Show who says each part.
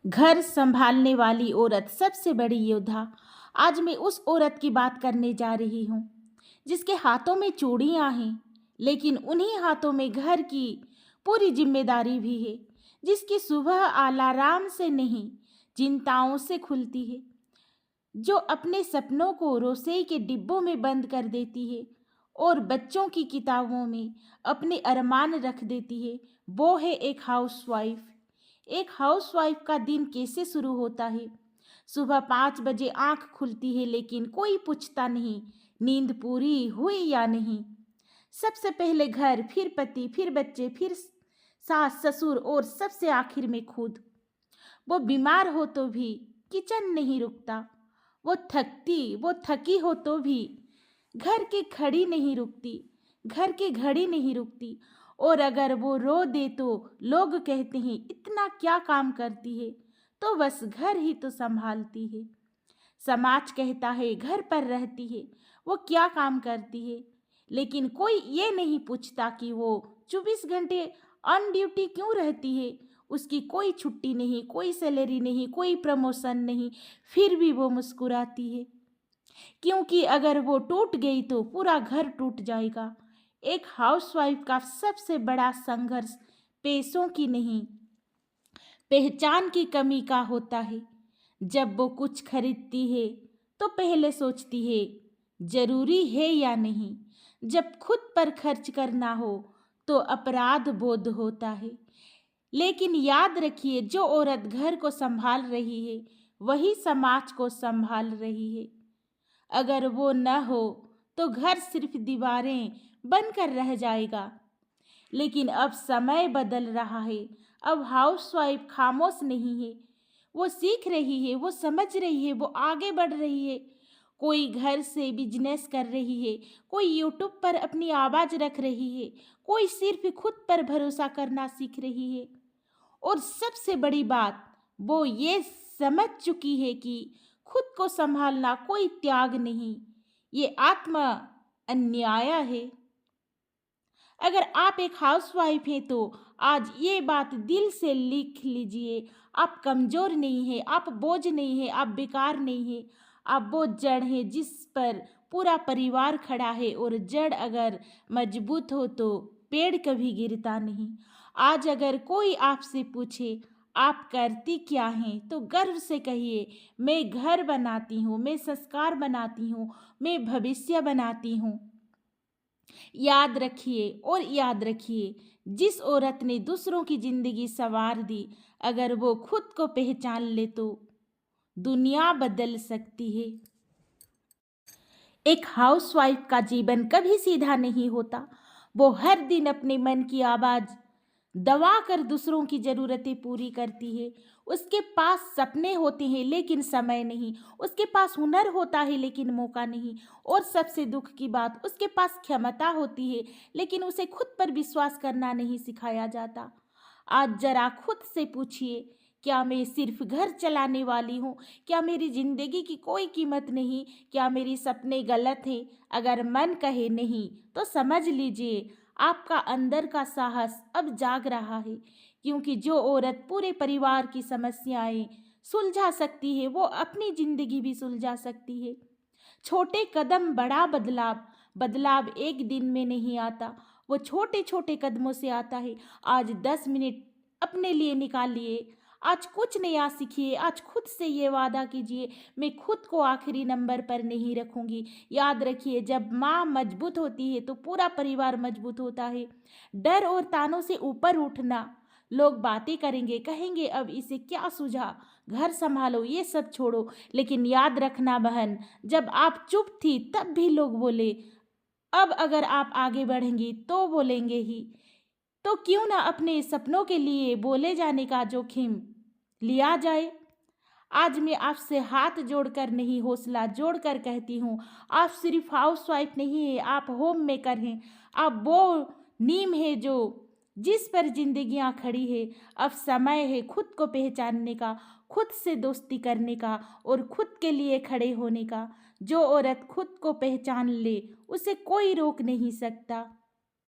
Speaker 1: घर संभालने वाली औरत सबसे बड़ी योद्धा। आज मैं उस औरत की बात करने जा रही हूँ जिसके हाथों में चूड़ियाँ हैं, लेकिन उन्हीं हाथों में घर की पूरी जिम्मेदारी भी है। जिसकी सुबह अलार्म से नहीं, चिंताओं से खुलती है। जो अपने सपनों को रसोई के डिब्बों में बंद कर देती है और बच्चों की किताबों में अपने अरमान रख देती है, वो है एक हाउसवाइफ। एक हाउसवाइफ का दिन कैसे शुरू होता है? सुबह 5 बजे आंख खुलती है, लेकिन कोई पूछता नहीं नींद पूरी हुई या नहीं। सबसे पहले घर, फिर पति, फिर बच्चे, फिर सास ससुर और सबसे आखिर में खुद। वो बीमार हो तो भी किचन नहीं रुकता। वो थकी हो तो भी घर की घड़ी नहीं रुकती। घर की घड़ी नहीं रुकती। और अगर वो रो दे तो लोग कहते हैं इतना क्या काम करती है, तो बस घर ही तो संभालती है। समाज कहता है घर पर रहती है, वो क्या काम करती है। लेकिन कोई ये नहीं पूछता कि वो 24 घंटे ऑन ड्यूटी क्यों रहती है। उसकी कोई छुट्टी नहीं, कोई सैलरी नहीं, कोई प्रमोशन नहीं, फिर भी वो मुस्कुराती है। क्योंकि अगर वो टूट गई तो पूरा घर टूट जाएगा। एक हाउसवाइफ का सबसे बड़ा संघर्ष पैसों की नहीं, पहचान की कमी का होता है। जब वो कुछ खरीदती है तो पहले सोचती है जरूरी है या नहीं। जब खुद पर खर्च करना हो तो अपराध बोध होता है। लेकिन याद रखिए, जो औरत घर को संभाल रही है वही समाज को संभाल रही है। अगर वो न हो तो घर सिर्फ दीवारें बनकर रह जाएगा। लेकिन अब समय बदल रहा है। अब हाउसवाइफ खामोश नहीं है, वो सीख रही है, वो समझ रही है, वो आगे बढ़ रही है। कोई घर से बिजनेस कर रही है, कोई यूट्यूब पर अपनी आवाज रख रही है, कोई सिर्फ खुद पर भरोसा करना सीख रही है। और सबसे बड़ी बात, वो ये समझ चुकी है कि खुद को संभालना कोई त्याग नहीं, ये आत्म अन्याय है। अगर आप एक हाउसवाइफ हैं तो आज ये बात दिल से लिख लीजिए। आप कमज़ोर नहीं हैं, आप बोझ नहीं हैं, आप बेकार नहीं हैं। आप वो जड़ हैं जिस पर पूरा परिवार खड़ा है, और जड़ अगर मजबूत हो तो पेड़ कभी गिरता नहीं। आज अगर कोई आपसे पूछे आप करती क्या हैं, तो गर्व से कहिए मैं घर बनाती हूँ, मैं संस्कार बनाती हूँ, मैं भविष्य बनाती हूँ। याद रखिए और याद रखिए, जिस औरत ने दूसरों की जिंदगी संवार दी, अगर वो खुद को पहचान ले तो दुनिया बदल सकती है। एक हाउसवाइफ का जीवन कभी सीधा नहीं होता। वो हर दिन अपने मन की आवाज दबा कर दूसरों की ज़रूरतें पूरी करती है। उसके पास सपने होते हैं लेकिन समय नहीं, उसके पास हुनर होता है लेकिन मौका नहीं, और सबसे दुख की बात, उसके पास क्षमता होती है लेकिन उसे खुद पर विश्वास करना नहीं सिखाया जाता। आज जरा खुद से पूछिए, क्या मैं सिर्फ घर चलाने वाली हूँ? क्या मेरी जिंदगी की कोई कीमत नहीं? क्या मेरी सपने गलत हैं? अगर मन कहे नहीं तो समझ लीजिए आपका अंदर का साहस अब जाग रहा है। क्योंकि जो औरत पूरे परिवार की समस्याएं सुलझा सकती है, वो अपनी जिंदगी भी सुलझा सकती है। छोटे कदम बड़ा बदलाव, बदलाव एक दिन में नहीं आता, वो छोटे छोटे कदमों से आता है। आज 10 मिनट अपने लिए निकालिए, आज कुछ नया सीखिए, आज खुद से ये वादा कीजिए मैं खुद को आखिरी नंबर पर नहीं रखूंगी। याद रखिए, जब माँ मजबूत होती है तो पूरा परिवार मजबूत होता है। डर और तानों से ऊपर उठना, लोग बातें करेंगे, कहेंगे अब इसे क्या सूझा, घर संभालो, ये सब छोड़ो। लेकिन याद रखना बहन, जब आप चुप थी तब भी लोग बोले, अब अगर आप आगे बढ़ेंगी तो बोलेंगे ही। तो क्यों ना अपने सपनों के लिए बोले जाने का जोखिम लिया जाए। आज मैं आपसे हाथ जोड़कर नहीं, हौसला जोड़कर कहती हूँ, आप सिर्फ हाउसवाइफ नहीं है, आप होम मेकर हैं। आप वो नीम है जो जिस पर जिंदगियां खड़ी है। अब समय है खुद को पहचानने का, खुद से दोस्ती करने का और खुद के लिए खड़े होने का। जो औरत खुद को पहचान ले उसे कोई रोक नहीं सकता।